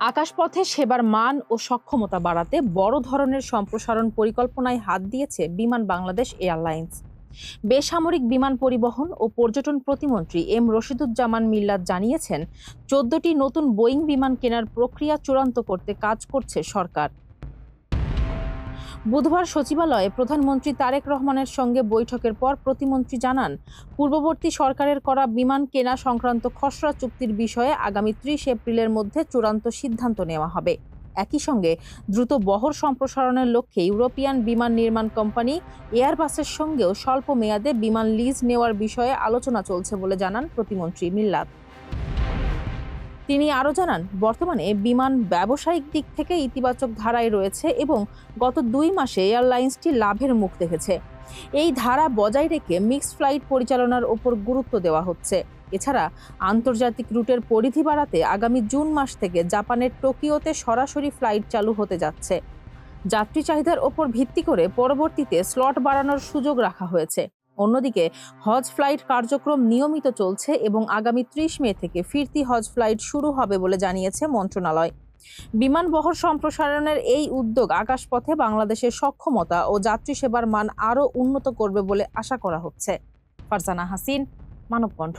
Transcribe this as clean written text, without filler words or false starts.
আকাশপথে সেবার মান ও সক্ষমতা বাড়াতে বড় ধরনের সম্প্রসারণ পরিকল্পনায় হাত দিয়েছে বিমান বাংলাদেশ এয়ারলাইন্স। বেসামরিক বিমান পরিবহন ও পর্যটন প্রতিমন্ত্রী এম রশিদুজ্জামান মিল্লাত জানিয়েছেন, ১৪টি নতুন বোয়িং বিমান কেনার প্রক্রিয়া চূড়ান্ত করতে কাজ করছে সরকার। বুধবার সচিবালয়ে প্রধানমন্ত্রী তারেক রহমানের সঙ্গে বৈঠকের পর প্রতিমন্ত্রী জানান, পূর্ববর্তী সরকারের করা বিমান কেনা সংক্রান্ত খসড়া চুক্তির বিষয়ে আগামী ৩০ এপ্রিলের মধ্যে চূড়ান্ত সিদ্ধান্ত নেওয়া হবে। একই সঙ্গে দ্রুত বহর সম্প্রসারণের লক্ষ্যে ইউরোপিয়ান বিমান নির্মাণ কোম্পানি এয়ারবাসের সঙ্গেও স্বল্প মেয়াদে বিমান লিজ নেওয়ার বিষয়ে আলোচনা চলছে বলে জানান প্রতিমন্ত্রী মিল্লাত। তিনি আরও জানান, বর্তমানে বিমান ব্যবসায়িক দিক থেকে ইতিবাচক ধারায় রয়েছে এবং গত ২ মাসে এয়ারলাইন্সটি লাভের মুখ দেখেছে। এই ধারা বজায় রেখে মিক্সড ফ্লাইট পরিচালনার ওপর গুরুত্ব দেওয়া হচ্ছে। এছাড়া আন্তর্জাতিক রুটের পরিধি বাড়াতে আগামী জুন মাস থেকে জাপানের টোকিওতে সরাসরি ফ্লাইট চালু হতে যাচ্ছে। যাত্রী চাহিদার ওপর ভিত্তি করে পরবর্তীতে স্লট বাড়ানোর সুযোগ রাখা হয়েছে। অন্যদিকে হজ ফ্লাইট কার্যক্রম নিয়মিত চলছে এবং আগামী ৩০ মে থেকে ফিরতি হজ ফ্লাইট শুরু হবে বলে জানিয়েছে মন্ত্রণালয়। বিমান বহর সম্প্রসারণের এই উদ্যোগ আকাশপথে বাংলাদেশের সক্ষমতা ও যাত্রী সেবার মান আরও উন্নত করবে বলে আশা করা হচ্ছে। ফারজানা হাসিন, মানবকণ্ঠ।